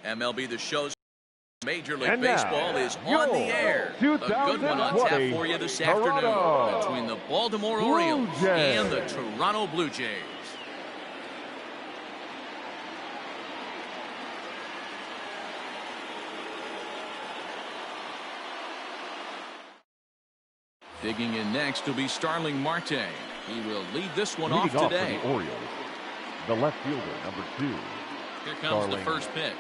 MLB The Show's Major League Baseball is on the air. A good one on tap for you this afternoon between the Baltimore Orioles and the Toronto Blue Jays. Digging in next will be Starling Marte. He will lead this one off today. For the Orioles, the left fielder, number 2. Here comes the first pitch.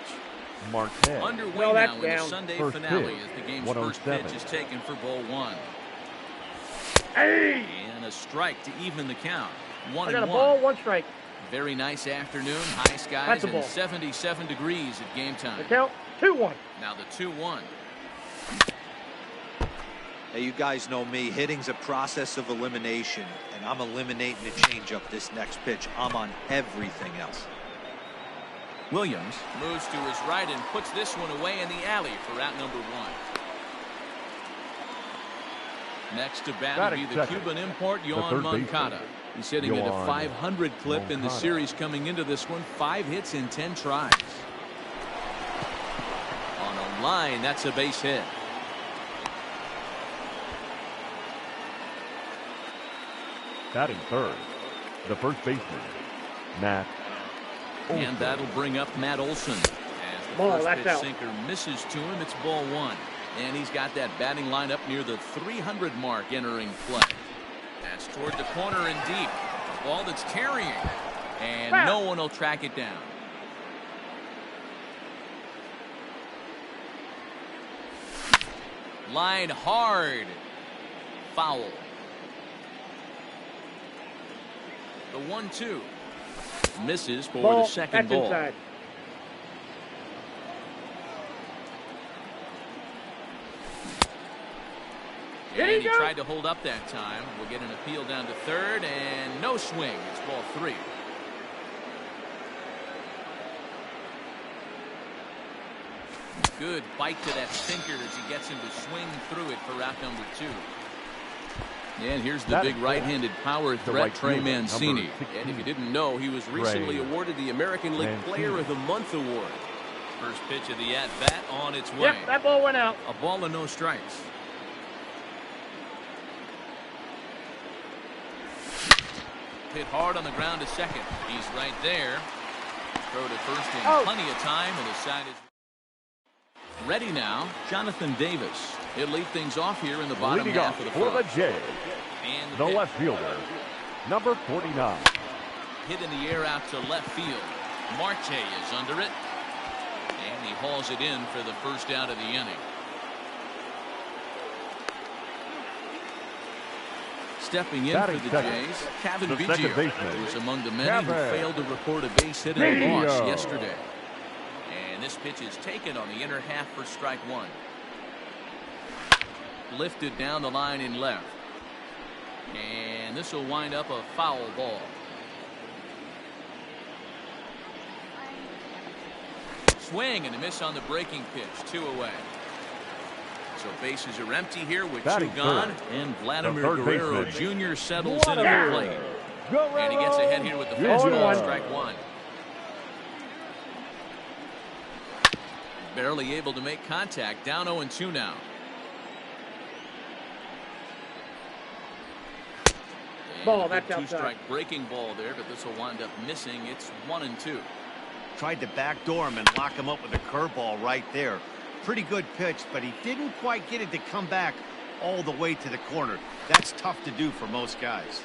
Marte. Underway now in the Sunday finale as the game's first pitch is taken for ball 1. Hey! And a strike to even the count. 1-1. I got a ball, 1 strike. Very nice afternoon. High skies and 77 degrees at game time. The count, 2-1. Now the 2-1. Hey, you guys know me. Hitting's a process of elimination, and I'm eliminating the changeup this next pitch. I'm on everything else. Williams moves to his right and puts this one away in the alley for out number 1. Next to bat will be the Cuban import, Yohan Moncada. He's hitting at a 500 clip in the series coming into this one. 5 hits in 10 tries. On a line, that's a base hit. Batting third, the first baseman, Matt Olson. And that'll bring up Matt Olson. As the first pitch sinker misses to him, it's ball 1. And he's got that batting lineup near the 300 mark entering play. That's toward the corner and deep. A ball that's carrying. And no one will track it down. Line hard. Foul. The 1-2 misses for the second ball. Inside. And he tried to hold up that time. We'll get an appeal down to third and no swing. It's ball 3. Good bite to that sinker as he gets him to swing through it for out number 2. And here's the big right-handed power threat, Trey Mancini. And if you didn't know, he was recently awarded the American League Player of the Month award. First pitch of the at-bat on its way. Yep, that ball went out. A ball and no strikes. Hit hard on the ground to second. He's right there. Throw to first in plenty of time, and his side is ready now. Jonathan Davis. He'll lead things off here in the bottom half of the for the Jays. And the left fielder, number 49. Hit in the air out to left field. Marte is under it. And he hauls it in for the first out of the inning. Stepping in for the Jays, Kevin Biggio, who was among the many who failed to record a base hit in a loss yesterday. And this pitch is taken on the inner half for strike 1. Lifted down the line in left. And this will wind up a foul ball. Swing and a miss on the breaking pitch. 2 away. So bases are empty here with 2 gone. And Vladimir Guerrero Jr. settles into the plate. And he gets ahead here with the fastball. Strike 1. Barely able to make contact. Down 0-2 now. Ball, that's outside. 2-strike breaking ball there, but this will wind up missing. It's 1-2. Tried to backdoor him and lock him up with a curveball right there. Pretty good pitch, but he didn't quite get it to come back all the way to the corner. That's tough to do for most guys.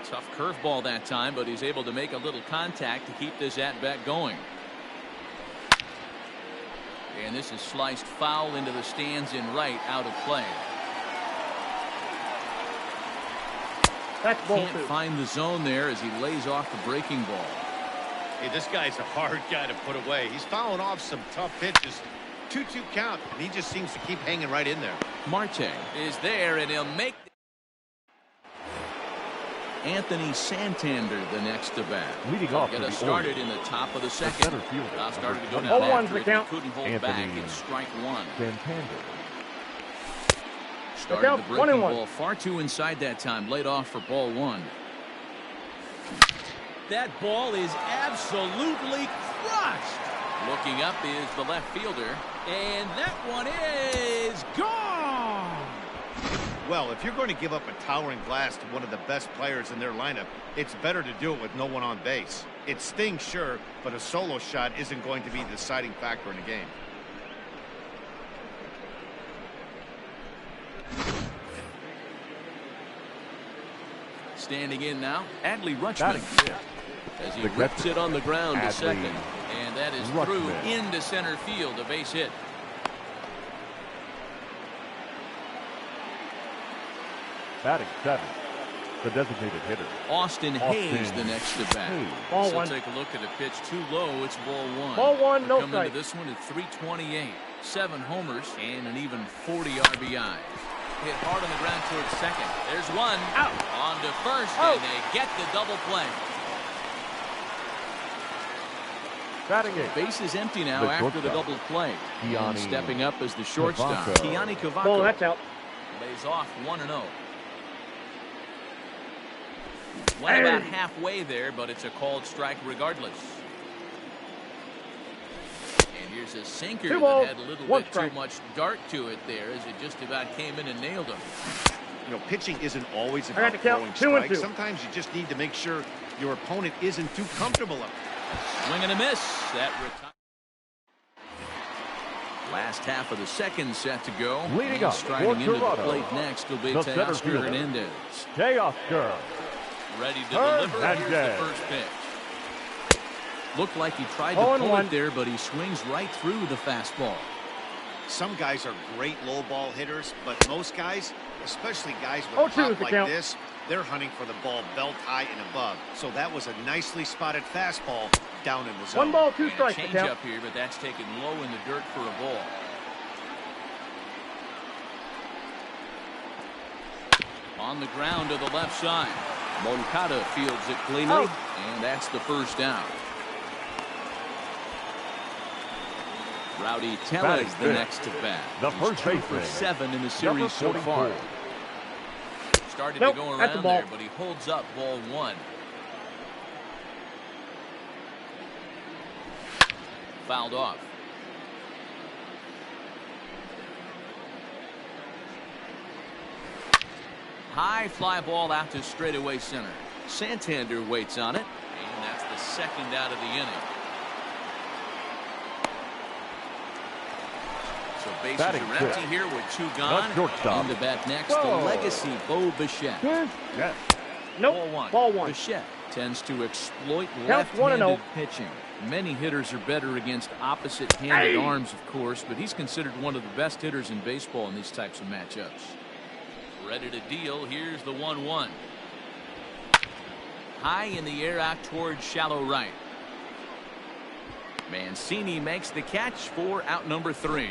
Tough curveball that time, but he's able to make a little contact to keep this at-bat going. And this is sliced foul into the stands in right, out of play. That's ball 2. Can't find the zone there as he lays off the breaking ball. Hey, this guy's a hard guy to put away. He's fouling off some tough pitches. 2-2 count, and he just seems to keep hanging right in there. Marte is there, and he'll make Anthony Santander the next to bat. Leading off get us started in the top of the second. Started to go down after it. Couldn't hold back. It's strike 1. Santander. Started the breaking ball far too inside that time. Laid off for ball 1. That ball is absolutely crushed. Looking up is the left fielder, and that one is gone. Well, if you're going to give up a towering blast to one of the best players in their lineup, it's better to do it with no one on base. It stings, sure, but a solo shot isn't going to be the deciding factor in a game. Standing in now, Adley Rutschman, as he rips it on the ground to second. And that is through into center field, a base hit. Batting 7, the designated hitter. Austin Hayes the next to bat. Ball So one. take a look at the pitch. Too low. It's ball one. Ball one, no Coming strike. into this one at 328. 7 homers and an even 40 RBI. Hit hard on the ground towards second. There's one. Out. On to first, Out. and they get the double play. Batting 8. Base is empty now The after the shortstop. double play. Keone And stepping up as the shortstop. Cavaco. Keone Cavaco Ball, that's out. lays off 1-0. Went about halfway there, but it's a called strike regardless. And here's a sinker 2 balls, that had a little 1 bit strike. too much dart to it there as it just about came in and nailed him. You know, pitching isn't always I about got to count. throwing 2 and strikes. 2. Sometimes you just need to make sure your opponent isn't too comfortable up. Swing and a miss. That last half of the second set to go. Leading And up striding for into the Toronto, plate next will be the center Teoscar fielder. Hernandez. Teoscar. Ready to deliver. Here's the Hernandez. first pitch. Looked like he tried to 0-1. pull it there, but he swings right through the fastball. Some guys are great low ball hitters, but most guys, especially guys with 0-2 pop is the like count. this, they're hunting for the ball belt high and above. So that was a nicely spotted fastball down in the zone. 1 ball, 2 And a strikes. change The count. up here, but that's taken low in the dirt for a ball. On the ground to the left side. Moncada fields it cleanly, Out. and that's the first down. Rowdy Tellez Batting the fifth. next to bat. The He's first 2 for baseman, 7 in the number series so 44. far. Started Nope, to go that's a around ball. there, but he holds up ball 1. Fouled off. High fly ball out to straightaway center. Santander waits on it, and that's the second out of the inning. So bases Batting are empty fifth. here with 2 gone. shortstop. In the bat next, the Whoa. legacy Bo Bichette. Yes. Nope. Ball 1. Bichette tends to exploit Counts 1-0. left-handed pitching. Many hitters are better against opposite-handed arms, of course, but he's considered one of the best hitters in baseball in these types of matchups. Ready to deal. Here's the 1-1. High in the air out towards shallow right. Mancini makes the catch for out number 3.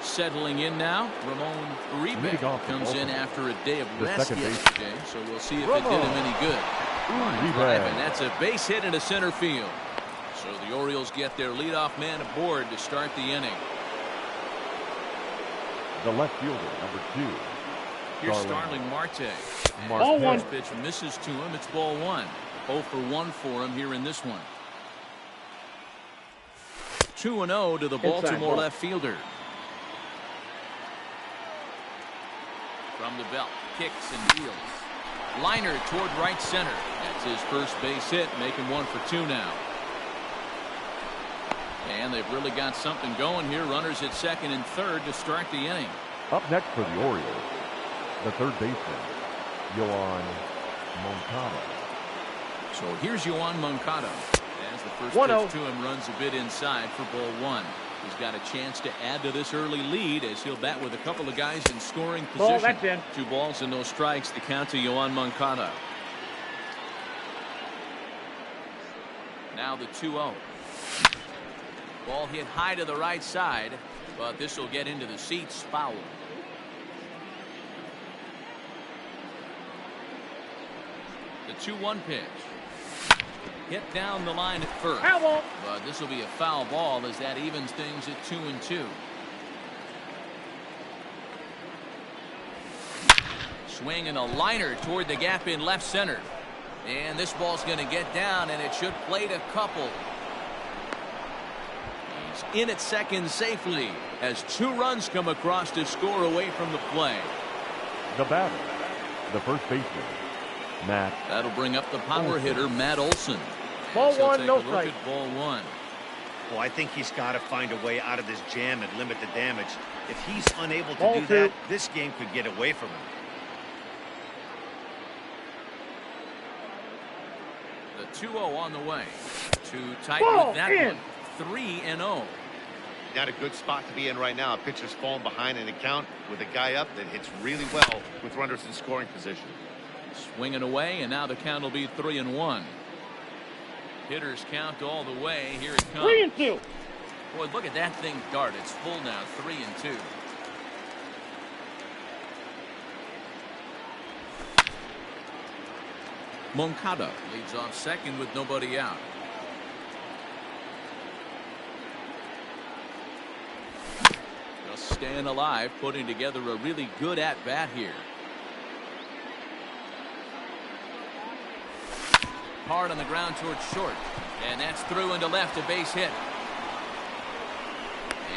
Settling in now, Ramon Leading Uribe off the comes in ball. after a day of The rest second baseman. yesterday, so we'll see if it did him any good. Uribe. Drive, and that's a base hit into center field. So the Orioles get their leadoff man aboard to start the inning. The left fielder, number 2. Here's Starling. Starling Marte. And Marte. Ball the one. first pitch misses to him. It's ball 1. 0 for 1 for him here in this one. 2-0 to the Baltimore ball. left fielder. From the belt, kicks and deals. Liner toward right center. That's his first base hit, making 1 for 2 now. And they've really got something going here. Runners at second and third to start the inning. Up next for the Orioles, the third baseman, Yoan Moncada. So here's Yoan Moncada. As the first 1-0. pitch to him runs a bit inside for ball 1. He's got a chance to add to this early lead as he'll bat with a couple of guys in scoring Ball, position. that's in. 2 balls and no strikes to count to Yoan Moncada. Now the 2-0. Ball hit high to the right side, but this will get into the seats. Foul. The 2-1 pitch. Hit down the line at first. Foul ball. But this will be a foul ball as that evens things at 2-2. Swing and a liner toward the gap in left center. And this ball's going to get down, and it should plate a couple. He's in at second safely as 2 runs come across to score away from the play. The batter, the first baseman, Matt. That'll bring up the power hitter, Matt Olson. Ball So one, take no a look strike. at ball 1. Well, I think he's got to find a way out of this jam and limit the damage. If he's unable to Ball do 2. that, this game could get away from him. The 2-0 on the way. Too tight Ball with that in. one. 3-0. Not a good spot to be in right now. A pitcher's falling behind in the count with a guy up that hits really well with runners in scoring position. Swinging away, and now the count will be 3-1. Hitters count all the way. Here it comes. 3-2. Boy, look at that thing dart. It's full now. 3-2. Moncada leads off second with nobody out. Just staying alive, putting together a really good at-bat here. Hard on the ground towards short. And that's through into left, a base hit.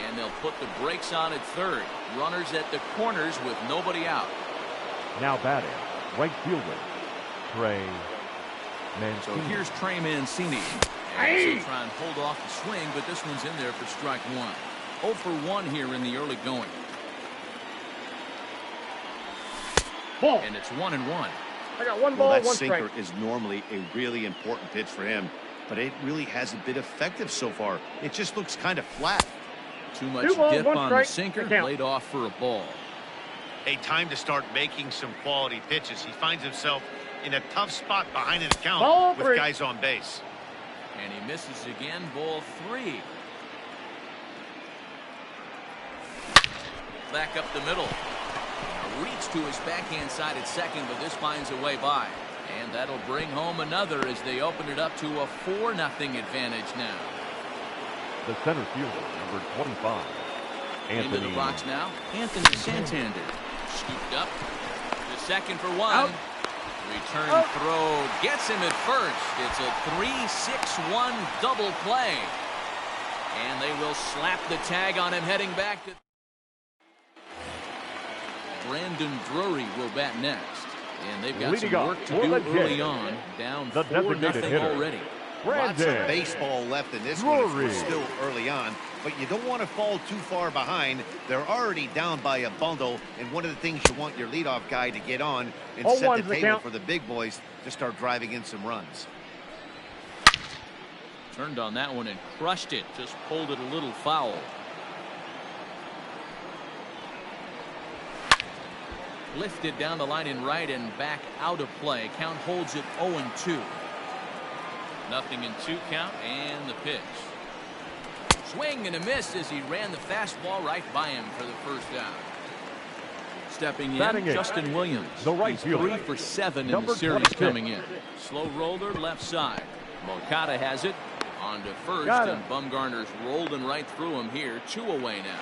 And they'll put the brakes on at third. Runners at the corners with nobody out. Now batting, right fielder, Trey Mancini. So here's Trey Mancini. And he'll try and hold off the swing, but this one's in there for strike 1. 0 for 1 here in the early going. Ball. And it's 1-1. I got 1 ball, Well, that 1 sinker strike. is normally a really important pitch for him, but it really hasn't been effective so far. It just looks kind of flat. Too much 2 balls, dip 1 on the strike, sinker, the count. laid off for a ball. A time to start making some quality pitches. He finds himself in a tough spot behind his count Ball with 3. guys on base. And he misses again, ball 3. Back up the middle. A reach to his backhand side at second, but this finds a way by. And that'll bring home another as they open it up to a 4-0 advantage now. The center fielder, number 25, Anthony. Into the box now, Anthony Santander. Scooped up to second for 1. Out. Return Out. throw gets him at first. It's a 3-6-1 double play. And they will slap the tag on him heading back to... Brandon Drury will bat next. And they've got Leading some off work to for do the early Jets, on. Down the 4-0 designated hitter, already. Lots of Brandon baseball left in this one. Drury. It's still early on, but you don't want to fall too far behind. They're already down by a bundle, and one of the things you want your leadoff guy to get on and set 0-1's the the table count. for the big boys to start driving in some runs. Turned on that one and crushed it. Just pulled it a little foul. Lifted down the line in right and back out of play. Count holds it 0-2. 0-2 count and the pitch. Swing and a miss as he ran the fastball right by him for the first out. Stepping in, Batting in. Justin Williams. The right He's fielder, 3 for 7 in number the series 26. coming in. Slow roller left side. Moncada has it on to first, Got him. and Bumgarner's rolling right through him here. 2 away now.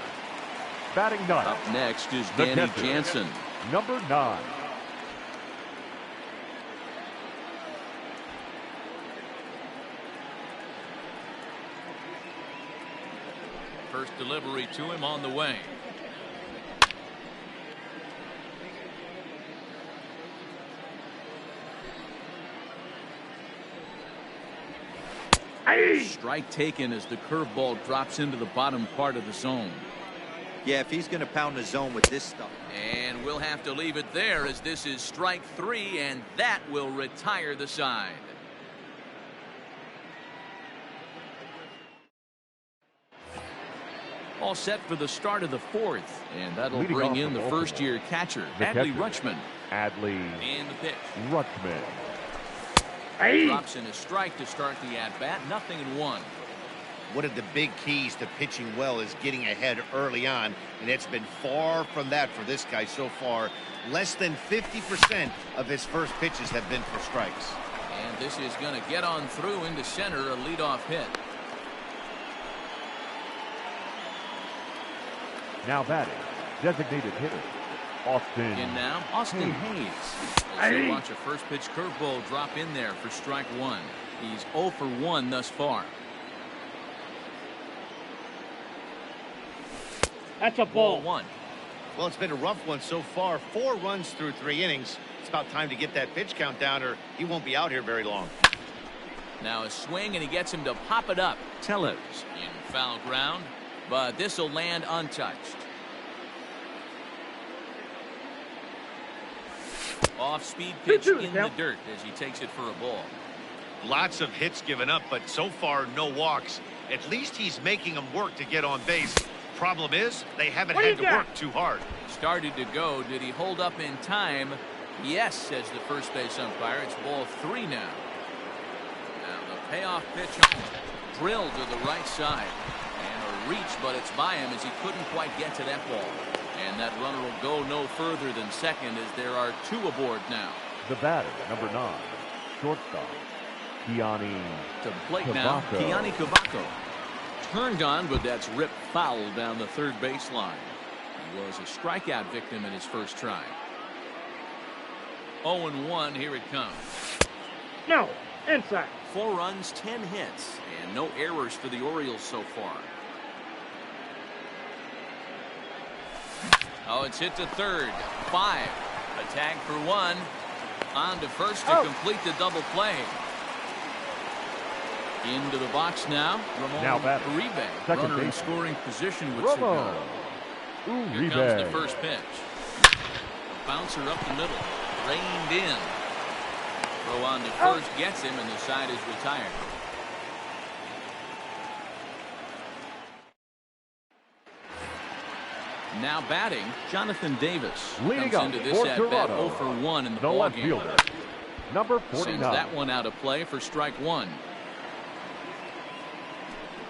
batting ninth, Up next is The Danny catcher. Jansen. number 9. First delivery to him on the way. Strike taken as the curveball drops into the bottom part of the zone. Yeah, if he's going to pound the zone with this stuff. And we'll have to leave it there as this is strike 3, and that will retire the side. All set for the start of the 4th, and that'll Leading bring off in for the Baltimore, first-year catcher, the Adley catcher. Rutschman. Adley And the pitch. Rutschman. Drops in a strike to start the at-bat. 0-1. One of the big keys to pitching well is getting ahead early on, and it's been far from that for this guy so far. Less than 50% of his first pitches have been for strikes. And this is going to get on through into center, a leadoff hit. Now batting, designated hitter, Austin. In now, Austin Hayes. We'll watch a first pitch curveball drop in there for strike one. He's 0 for 1 thus far. That's a ball. 1. Well, it's been a rough one so far. 4 runs through 3 innings. It's about time to get that pitch count down or he won't be out here very long. Now a swing and he gets him to pop it up. Tellez in foul ground, but this will land untouched. Off-speed pitch in the dirt as he takes it for a ball. Lots of hits given up, but so far no walks. At least he's making them work to get on base. Problem is, they haven't had to work too hard. Started to go. Did he hold up in time? Yes, says the first base umpire. It's ball 3 now. Now the payoff pitch home. Drilled to the right side. And a reach, but it's by him as he couldn't quite get to that ball. And that runner will go no further than second as there are 2 aboard now. The batter, number 9, shortstop, Keani. To the plate now, Keani Cavaco. Turned on, but that's ripped foul down the third baseline. He was a strikeout victim in his first try. 0-1, here it comes. No, inside. 4 runs, 10 hits, and no errors for the Orioles so far. Oh, it's hit to third. 5. A tag for 1. On to first to complete the double play. Into the box now. Ramon Uribe. Runner in scoring position with Cigar. Here comes the first pitch. A bouncer up the middle. Reined in. Throw on to first gets him, and the side is retired. Now batting, Jonathan Davis Leading comes into this at-bat 0 for 1 in the ballgame. Number 49. Sends that one out of play for strike 1.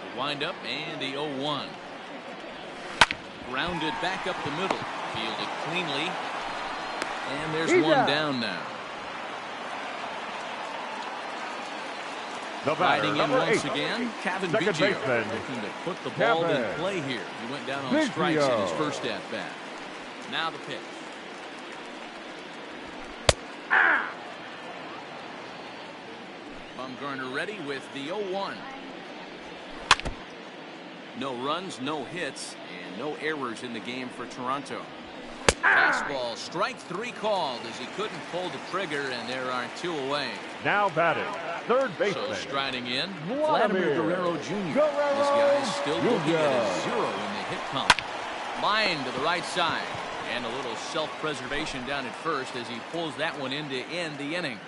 The wind-up and the 0-1. Grounded back up the middle. Fielded cleanly. And there's one down now. Riding in once again, Kevin Biggio looking to put the ball in play here. He went down on strikes in his first at-bat. Now the pitch. Bumgarner ready with the 0-1. No runs, no hits, and no errors in the game for Toronto. Fastball, strike 3 called as he couldn't pull the trigger, and there are 2 away. Now batting, third baseman. So striding in, Vladimir Guerrero Jr. This guy is still looking at a 0 in the hit column. Line to the right side, and a little self-preservation down at first as he pulls that one in to end the inning.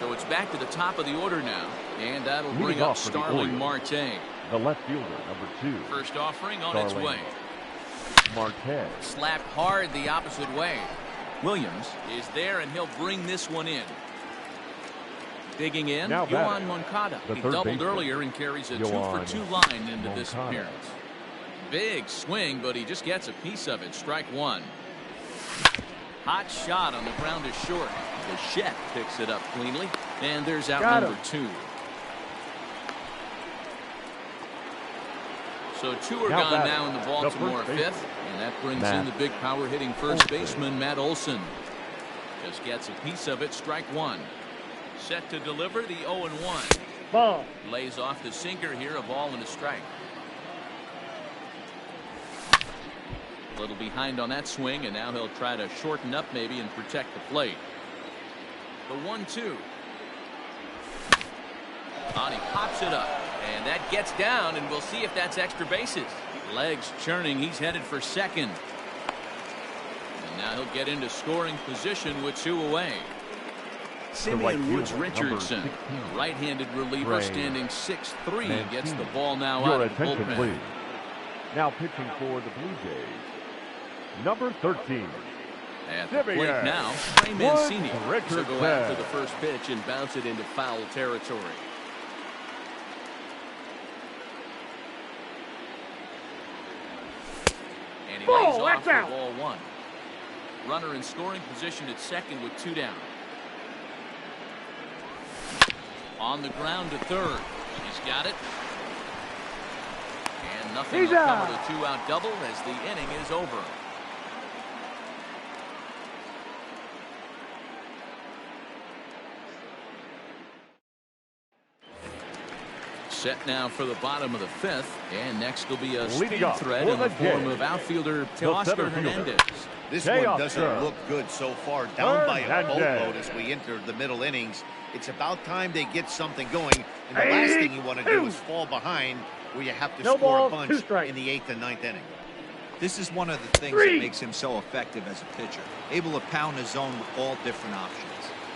So it's back to the top of the order now, and that'll bring up Starling Marte. The left fielder, number 2. First offering on its way. Marte. Slapped hard the opposite way. Williams is there, and he'll bring this one in. Digging in, Yohan Moncada. He doubled earlier and carries a 2-for-2 line into this appearance. Big swing, but he just gets a piece of it. Strike 1. Hot shot on the ground is short. Bichette picks it up cleanly, and there's out number 2. So 2 are gone now in the Baltimore 5th, and that brings in the big power hitting first baseman Matt Olson. Just gets a piece of it. Strike 1. Set to deliver the 0-1. Ball. Lays off the sinker here, a ball and a strike. A little behind on that swing, and now he'll try to shorten up maybe and protect the plate. The 1-2. He pops it up, and that gets down, and we'll see if that's extra bases. Legs churning, he's headed for second. And now he'll get into scoring position with 2 away. Simeon Woods Richardson, right-handed reliever, standing 6'3", gets the ball now out of the bullpen. Please. Now pitching for the Blue Jays, number 13. At the plate now, Trey Mancini will go after the first pitch and bounce it into foul territory. And he lays off for ball 1. Runner in scoring position at second with 2 down. On the ground to third. He's got it. nothing will come of the two-out double as the inning is over. Set now for the bottom of the fifth, and next will be a speed threat in the form of outfielder Teoscar Hernandez. This one doesn't look good so far. Down by a boatload as we enter the middle innings. It's about time they get something going, and the last thing you want to do is fall behind where you have to score a bunch in the 8th and 9th inning. This is one of the things that makes him so effective as a pitcher, able to pound his zone with all different options.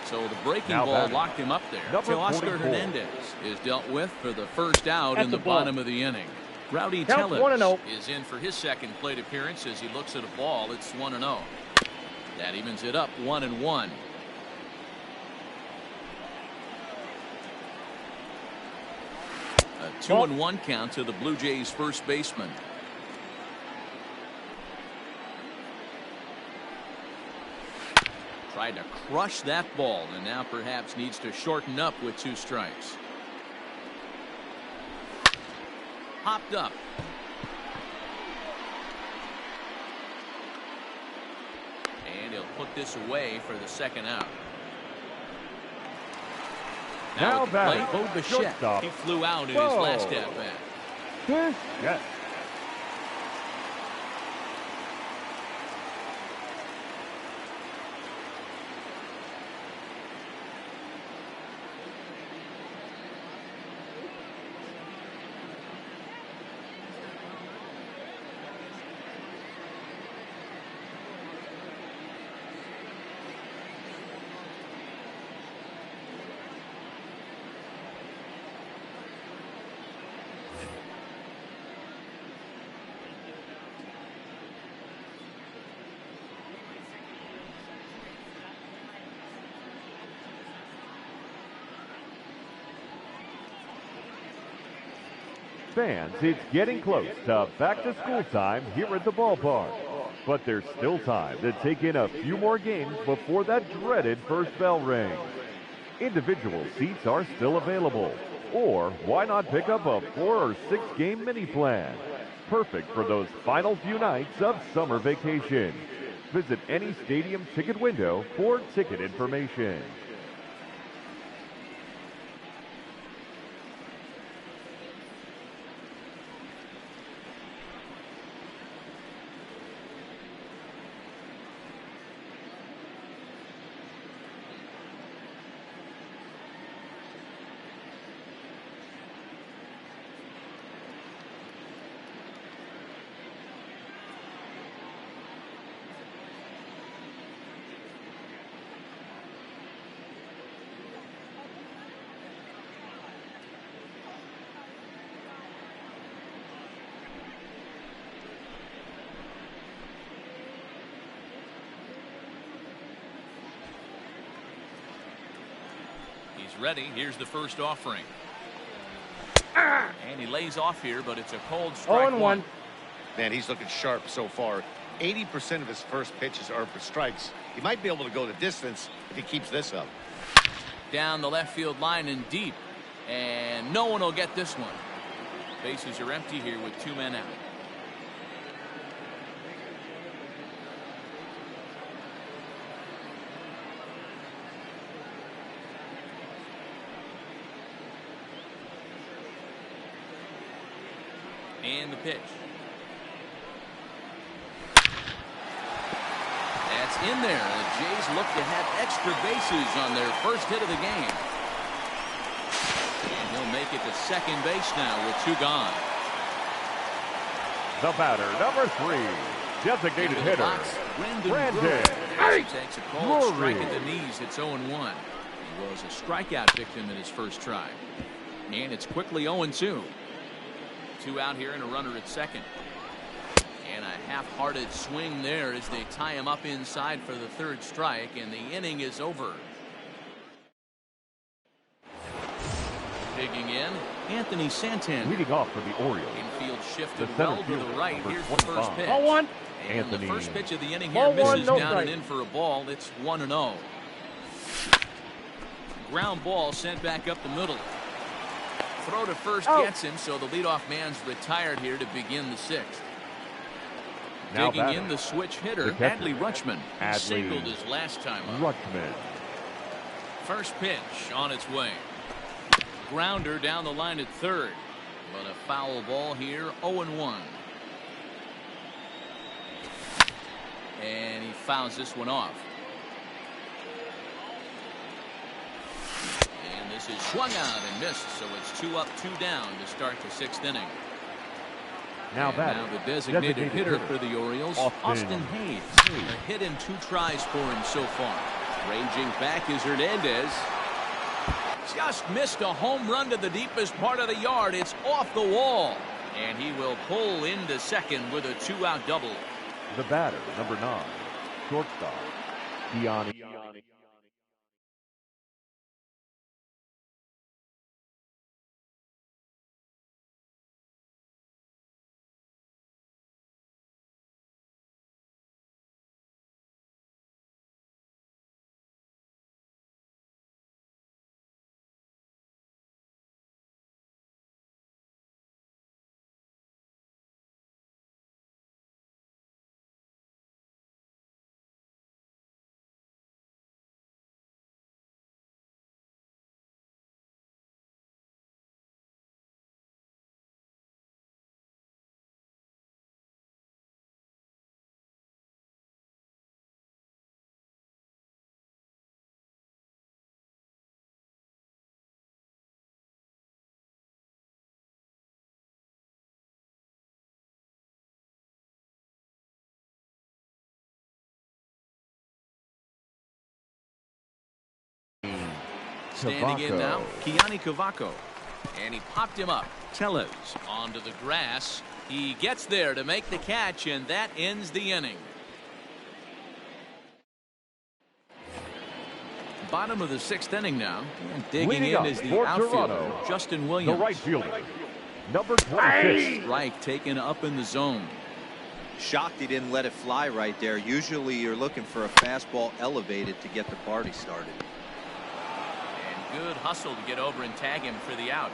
So the breaking ball locked him up there. Teoscar Hernandez is dealt with for the first out in the bottom of the inning. Rowdy Tellez is in for his second plate appearance as he looks at a ball. It's 1-0. That evens it up 1-1. A 2-1 count to the Blue Jays first baseman. Tried to crush that ball and now perhaps needs to shorten up with 2 strikes. Hopped up. And he'll put this away for the second out. Now at the plate, Bo Bichette. He flew out in his last at-bat. Yes. Fans, it's getting close to back-to-school time here at the ballpark. But there's still time to take in a few more games before that dreaded first bell rings. Individual seats are still available. Or why not pick up a 4 or 6 game mini plan? Perfect for those final few nights of summer vacation. Visit any stadium ticket window for ticket information. Ready. Here's the first offering. And he lays off here, but it's a cold strike 1. Man, he's looking sharp so far. 80% of his first pitches are for strikes. He might be able to go the distance if he keeps this up. Down the left field line and deep. And no one will get this one. Bases are empty here with 2 men out. And the pitch. That's in there. The Jays look to have extra bases on their first hit of the game. And he'll make it to second base now with 2 gone. The batter, number 3, designated hitter, Brandon. He takes a cold strike at the knees. It's 0-1. He was a strikeout victim in his first try. And it's quickly 0-2. 2 out here and a runner at second. And a half-hearted swing there as they tie him up inside for the 3rd strike, and the inning is over. Digging in, Anthony Santan. Leading off for the Orioles. Infield shifted well to the right. Here's the first pitch. Ball 1. And the first pitch of the inning here misses down and in for a ball. It's 1-0. Ground ball sent back up the middle. Throw to first gets him, so the leadoff man's retired here to begin the sixth. Now Digging in the switch hitter, Adley Rutschman. He singled his last time up. First pitch on its way. Grounder down the line at third. But a foul ball here, 0-1. And he fouls this one off. And this is swung out and missed, so it's 2 up, 2 down to start the sixth inning. Now the designated hitter for the Orioles, Austin Hayes. A hit in 2 tries for him so far. Ranging back is Hernandez. Just missed a home run to the deepest part of the yard. It's off the wall. And he will pull into second with a 2-out double. The batter, number 9, shortstop, Gianni. Standing in now, Gianni Cavaco. And he popped him up. Tellez onto the grass. He gets there to make the catch, and that ends the inning. Bottom of the sixth inning now. And digging in is the outfielder, Justin Williams. The right fielder, number 26. Strike taken up in the zone. Shocked he didn't let it fly right there. Usually you're looking for a fastball elevated to get the party started. Good hustle to get over and tag him for the out.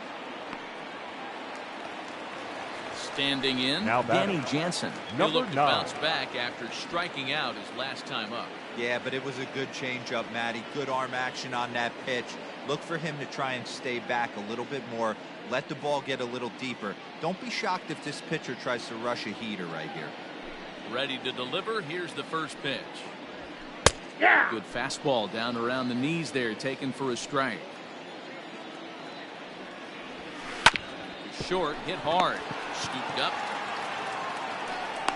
Standing in, Danny Jansen. He'll look to bounce back after striking out his last time up. Yeah, but it was a good changeup, Matty. Good arm action on that pitch. Look for him to try and stay back a little bit more. Let the ball get a little deeper. Don't be shocked if this pitcher tries to rush a heater right here. Ready to deliver. Here's the first pitch. Yeah. Good fastball down around the knees there, taken for a strike. Short, hit hard, scooped up.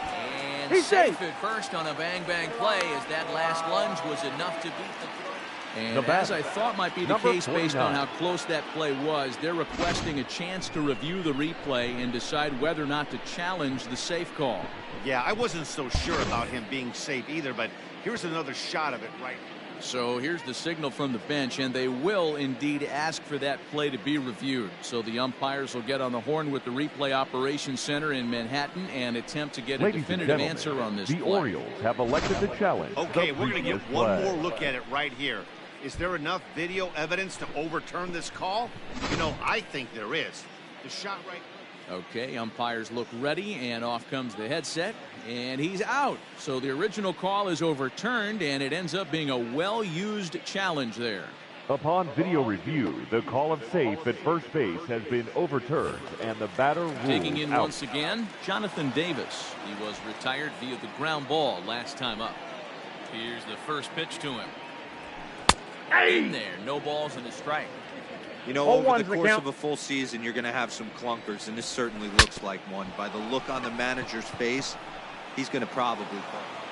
And He's safe at first on a bang-bang play, as that last lunge was enough to beat the... And as I thought might be the case based on how close that play was, they're requesting a chance to review the replay and decide whether or not to challenge the safe call. Yeah, I wasn't so sure about him being safe either, but here's another shot of it right. So here's the signal from the bench, and they will indeed ask for that play to be reviewed. So the umpires will get on the horn with the replay operations center in Manhattan and attempt to get a definitive answer on this the play. Orioles have elected to challenge. Okay, we're going to get one more look at it right here. Is there enough video evidence to overturn this call? You know, I think there is. The shot right... Okay, umpires look ready, and off comes the headset, and he's out. So the original call is overturned, and it ends up being a well-used challenge there. Upon video review, the call of safe at first base has been overturned, and the batter ruled Taking in out. once again, Jonathan Davis. He was retired via the ground ball last time up. Here's the first pitch to him. In there, no balls and a strike. You know, over the course of a full season, you're going to have some clunkers, and this certainly looks like one. By the look on the manager's face, he's going to probably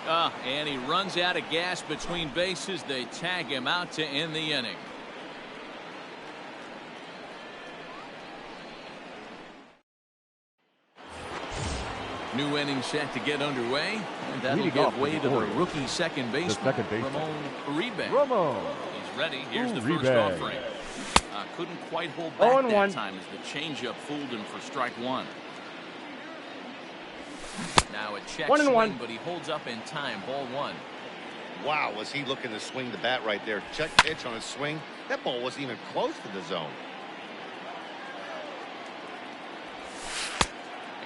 call. And he runs out of gas between bases. They tag him out to end the inning. New inning set to get underway, and that'll give way to the rookie second baseman, Ramon Uribe. He's ready. Here's the first offering. Couldn't quite hold back that time as the changeup fooled him for strike one. Now a check swing, but he holds up in time. Ball one. Wow, was he looking to swing the bat right there? Check pitch on his swing. That ball wasn't even close to the zone.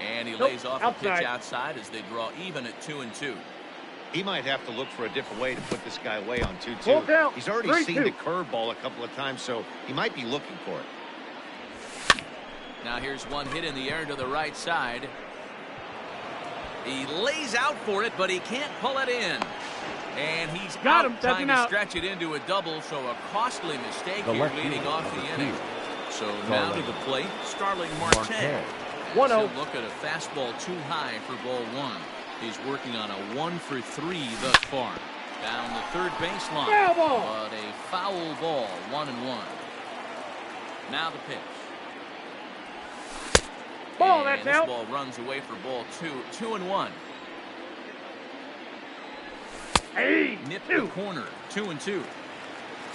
And he lays off a pitch outside as they draw even at 2-2. He might have to look for a different way to put this guy away on 2-2. He's already seen the curveball a couple of times, so he might be looking for it. Now here's one hit in the air to the right side. He lays out for it, but he can't pull it in. And he's Got him, trying to stretch it into a double, so a costly mistake here leading off the inning. So now to the plate, Starling Marte. 1-0. Look at a fastball too high for ball one. He's working on a 1-for-3 thus far. Down the third baseline. Foul ball. But a foul ball, 1-1. Now the pitch. Ball, and that's this out. ball runs away for ball two. 2-1. Hey, Nip the corner. 2-2.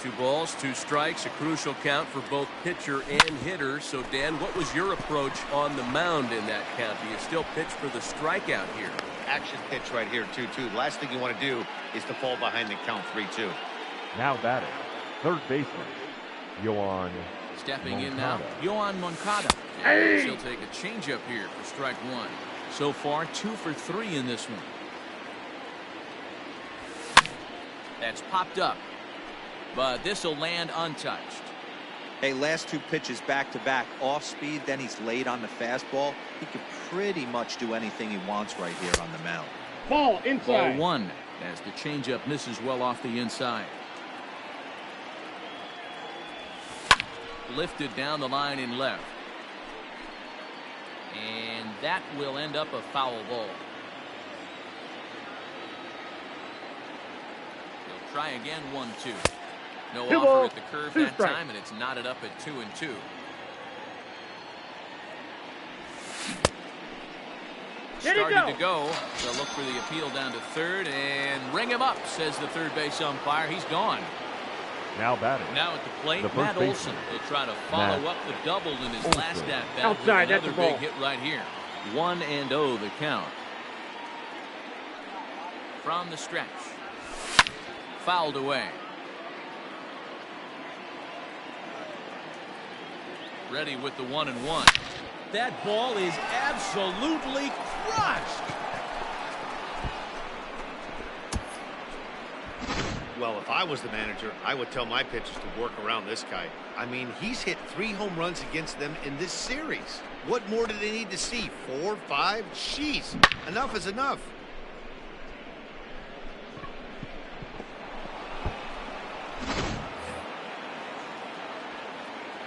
2 balls, 2 strikes, a crucial count for both pitcher and hitter. So, Dan, what was your approach on the mound in that count? Do you still pitch for the strikeout here? Action pitch right here, 2-2. Last thing you want to do is to fall behind the count 3-2. Now batting, third baseman, Yoan. Stepping Moncada. in now, Yoan Moncada. Hey! He'll take a changeup here for strike one. So far, 2 for 3 in this one. That's popped up, but this will land untouched. Hey, last 2 pitches back-to-back off speed, then he's laid on the fastball. He can pretty much do anything he wants right here on the mound. Ball Ball inside. 1 as the changeup misses well off the inside. Lifted down the line in left. And that will end up a foul ball. He'll try again, 1-2. No 2 offer balls, at the curve 2 that strikes. time, and it's knotted up at 2-2. Here he Starting to go. They'll look for the appeal down to third and ring him up, says the third base umpire. He's gone. Now batting, Now at the plate, the first Matt baseman. Olson will try to follow Matt up the double in his Olson. last at-bat with Outside, that's another a ball. big hit right here. 1-0 the count. From the stretch. Fouled away. Ready with the 1-1. That ball is absolutely crushed. Well, if I was the manager, I would tell my pitchers to work around this guy. I mean, he's hit 3 home runs against them in this series. What more do they need to see? 4, 5? Jeez, enough is enough.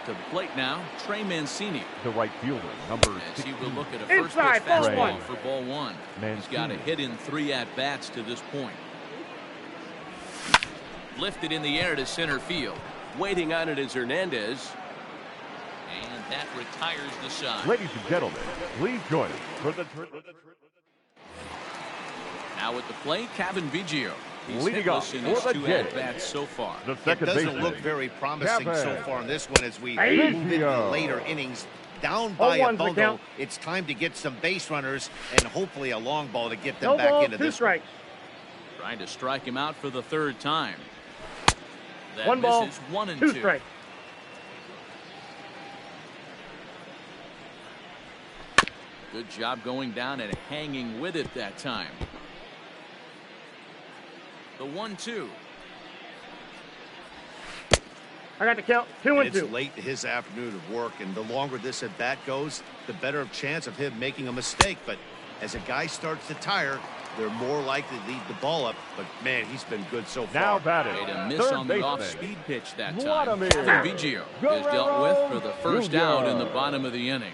To the plate now, Trey Mancini. the right fielder, number As he 16. will look at a first pitch Inside, ball fastball one. for ball 1. He's got a Mancini. hit in 3 at-bats to this point. Lifted in the air to center field. Waiting on it is Hernandez. And that retires the side. Ladies and gentlemen, please join us for the Now at the plate, Kevin Biggio. He's Leading hitless off in for his the 2 Jays. at-bats so far. the It second doesn't baseman. look very promising so Kevin far in this one as we move into the Biggio. later innings. Down by a 0-1's the bundle, count. it's time to get some base runners and hopefully a long ball to get them No back ball, into 2 this. strikes. Trying to strike him out for the 3rd time. That 1 ball, misses 1 and 2 2. strikes. Good job going down and hanging with it that time. The 1-2. I got the count. 2-2. It's late in his afternoon of work, and the longer this at bat goes, the better chance of him making a mistake. But as a guy starts to tire, they're more likely to lead the ball up. But man, he's been good so far. Now batting, Made a miss third on the baseman. off-speed pitch that time. Vladimir Kevin Biggio is dealt with for the first Guerrero out in the Jr. bottom of the inning.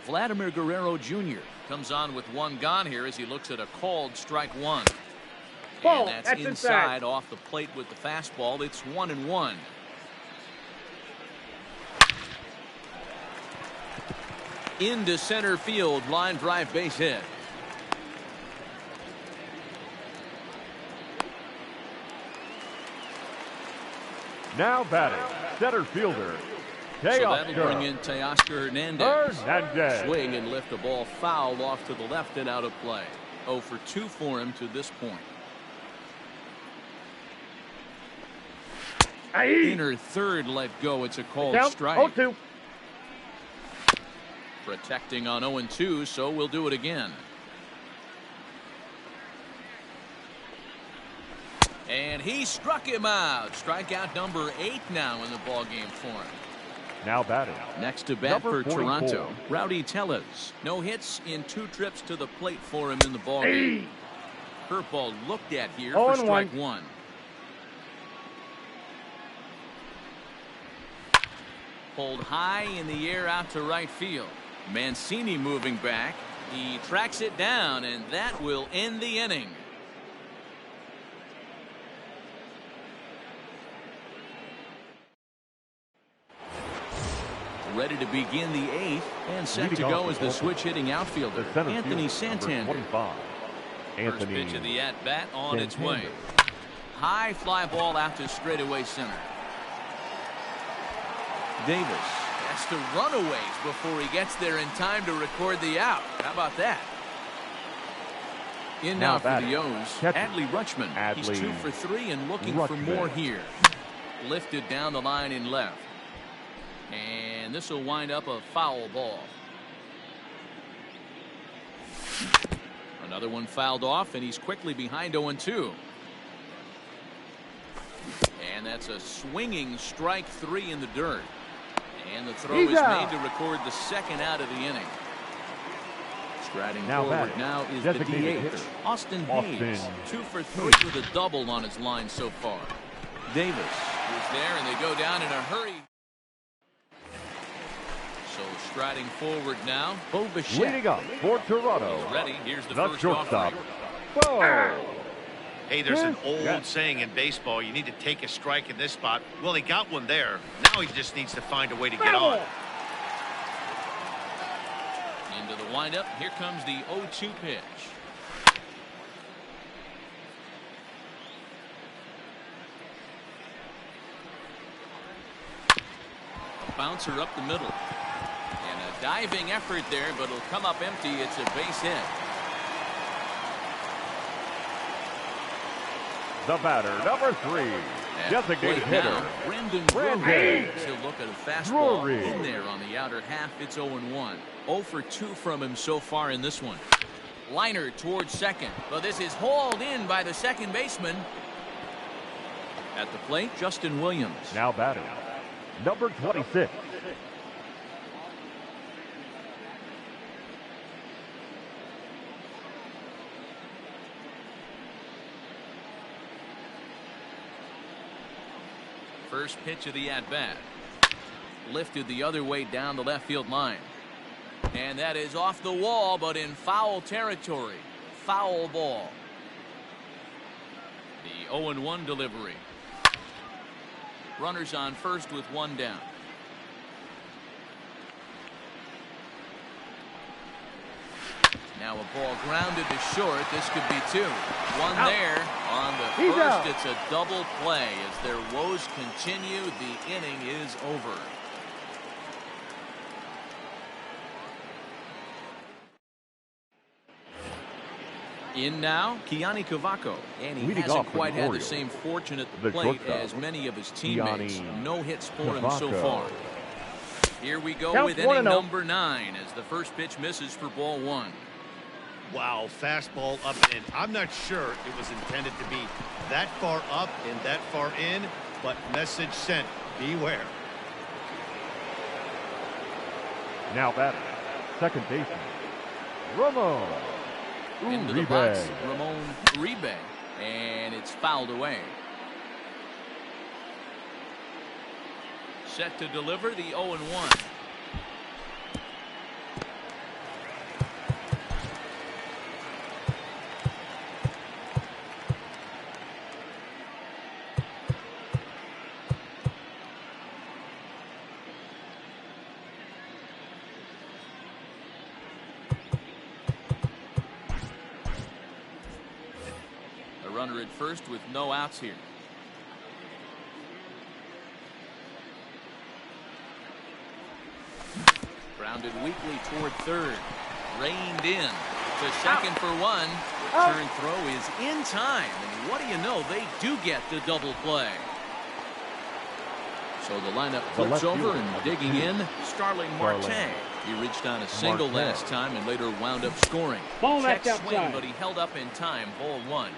Vladimir Guerrero Jr. comes on with 1 gone here as he looks at a called strike 1. Ball, And that's that's inside inside. off the plate with the fastball. It's 1-1. Into center field, line drive base hit. Now batting, center fielder, So that'll bring Teoscar in Teoscar Hernandez. Hernandez. Swing and lift the ball foul off to the left and out of play. 0 for 2 for him to this point. Inner third let go. It's a called Count. strike. 0-2. Protecting on 0-2, so we'll do it again. And he struck him out. Strikeout number 8 now in the ballgame for him. Now batting. Next to bat for Toronto, Rowdy Tellez. No hits in 2 trips to the plate for him in the ballgame. Curveball looked at here for strike 1. Pulled high in the air out to right field. Mancini moving back. He tracks it down, and that will end the inning. Ready to begin the 8th, and set to go as the switch-hitting outfielder, Anthony Santander. First pitch of the at-bat on its way. High fly ball out to straightaway center. Davis has to run a ways before he gets there in time to record the out. How about that? In now for the O's, Adley Rutschman. He's 2 for 3 and looking for more here. Lifted down the line in left. And this will wind up a foul ball. Another one fouled off, and he's quickly behind 0-2. And that's a swinging strike 3 in the dirt. And the throw is made to record the second out of the inning. Striding forward now is the DH, Austin Hayes. 2 for 3 with a double on his line so far. Davis is there, and they go down in a hurry. So striding forward now, Bo Bichette. Leading up for Toronto. He's ready. Here's the first offering. Hey, there's an old saying in baseball, you need to take a strike in this spot. Well, he got one there. Now he just needs to find a way to get on. Into the windup. Here comes the 0-2 pitch. A bouncer up the middle. And a diving effort there, but it'll come up empty. It's a base hit. The batter, number 3, designated hitter, Brandon. He'll look at a fastball in there on the outer half. It's 0-1. 0 for 2 from him so far in this one. Liner towards second, but this is hauled in by the second baseman. At the plate, Justin Williams. Now batting, number 26. First pitch of the at-bat. Lifted the other way down the left field line. And that is off the wall, but in foul territory. Foul ball. The 0-1 delivery. Runners on first with 1 down. Now a ball grounded to short. This could be 2. 1 there. On the first, it's a double play. As their woes continue, the inning is over. In now, Kiani Cavaco. And he hasn't quite had the same fortune at the plate as many of his teammates. No hits for him so far. Here we go with inning number 9 as the first pitch misses for ball 1. Wow, fastball up and in. I'm not sure it was intended to be that far up and that far in, but message sent. Beware. Now batting, second baseman, Ramon. Into the box, Ramon Uribe, and it's fouled away. Set to deliver the 0-1. Runner at first with no outs here. Grounded weakly toward third. Reined in to second for 1. Return throw is in time. And what do you know? They do get the double play. So the lineup flips over and digging in, Starling Marte. He reached on a single last time and later wound up scoring. Ball Check that's swing, outside. but he held up in time. Ball one.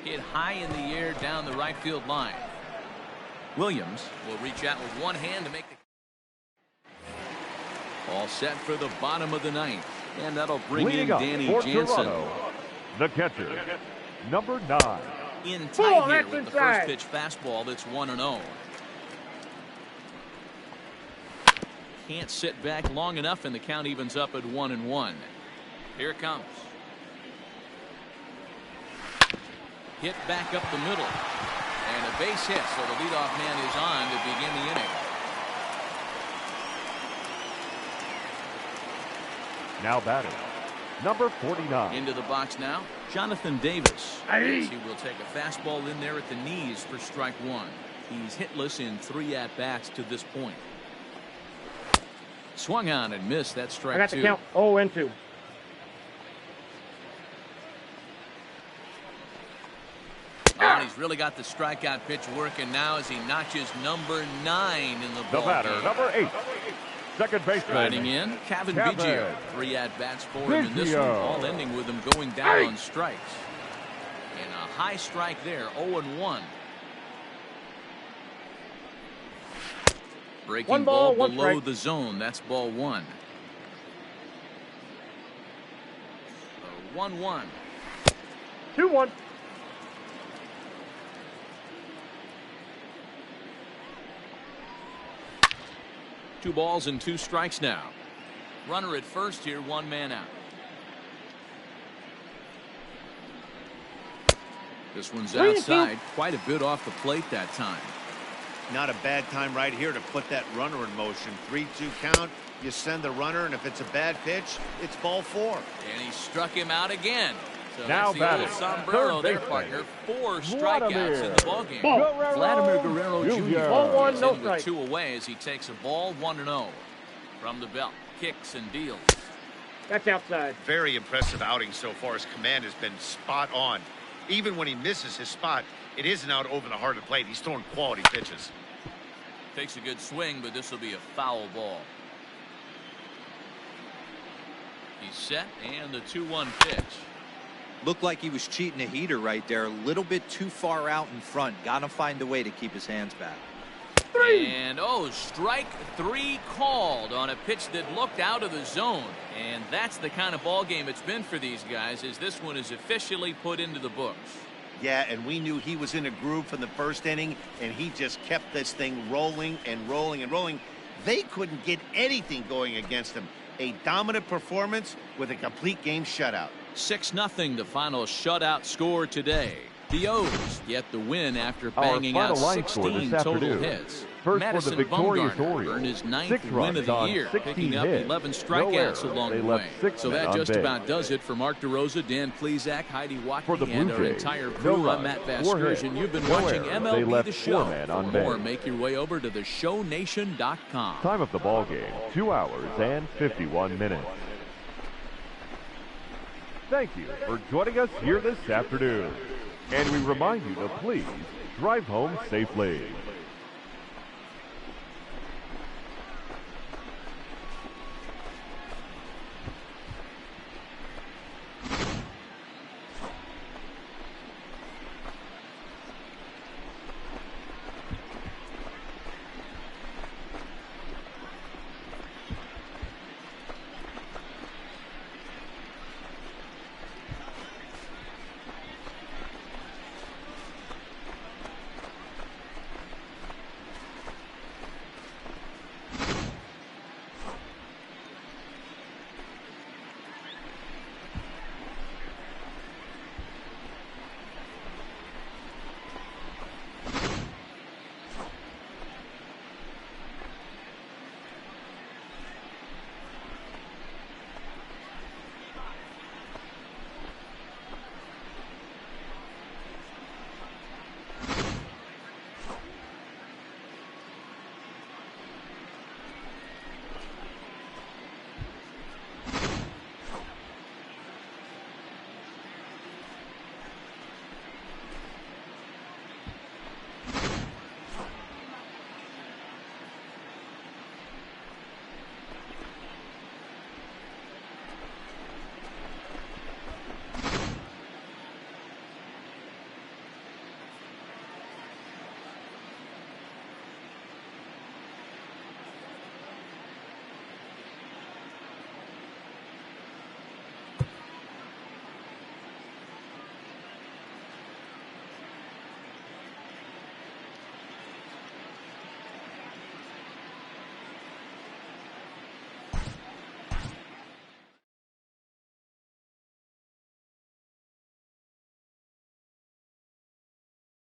Hit high in the air down the right field line. Williams will reach out with one hand to make the all set for the bottom of the ninth. And that'll bring Leading in Danny for Jansen. Toronto, the catcher, number 9. In tight Ball, here that's with the inside. first pitch fastball that's 1-0. Can't sit back long enough, and the count evens up at 1-1. Here it comes. Hit back up the middle. And a base hit, so the leadoff man is on to begin the inning. Now batting, number 49. Into the box now, Jonathan Davis. Aye. He will take a fastball in there at the knees for strike one. He's hitless in 3 at-bats to this point. Swung on and missed. That strike I got two. the count 0-2. Oh, and he's really got the strikeout pitch working now as he notches number 9 in the The ball batter, game. number 8. Second baseman. Riding in, Kevin Biggio. 3 at-bats for him in this one, Biggio. all ending with him going down on strikes. And a high strike there, 0-1. Breaking One ball, one below strike. the zone. That's ball 1. 1-1. 2-1. Two balls and 2 strikes now. Runner at first here, 1 man out. This one's 3-2. outside, quite a bit off the plate that time. Not a bad time right here to put that runner in motion. 3-2 count. You send the runner, and if it's a bad pitch, it's ball 4. And he struck him out again. So Now that's the batting, old sombrero, third their baseman, partner. 4 strikeouts Vladimir. in the ballgame. Ball. Vladimir Guerrero Jr. Jr. Ball one, is no in with strike. 2 away as he takes a ball 1-0 from the belt. Kicks and deals. That's outside. Very impressive outing so far. His command has been spot on. Even when he misses his spot, it isn't out over the heart of the plate. He's throwing quality pitches. Takes a good swing, but this will be a foul ball. He's set, and the 2-1 pitch. Looked like he was cheating a heater right there. A little bit too far out in front. Got to find a way to keep his hands back. And strike 3 called on a pitch that looked out of the zone. And that's the kind of ball game it's been for these guys, as this one is officially put into the books. Yeah, and we knew he was in a groove from the first inning, and he just kept this thing rolling and rolling and rolling. They couldn't get anything going against him. A dominant performance with a complete game shutout. 6-0 the final shutout score today. The O's get the win after Our banging out final line score 16 this total afternoon. hits. First Madison for the victorious Bumgarner Orioles. earned his 9th 6 win runs of the on year, 16 picking up hits. 11 No strikeouts errors. along They the left way. 6 So men that on just base. about does it for Mark DeRosa, Dan Plesac, Heidi For the Watkey, Blue and our Jays, entire no crew. I'm runs, Matt 4 Vasgersian. hits, You've been no watching errors. They MLB left The 4 Show. men For on more, base. make your way over to theshownation.com. Time of the ball game, 2 hours and 51 minutes. Thank you for joining us here this afternoon. And we remind you to please drive home safely.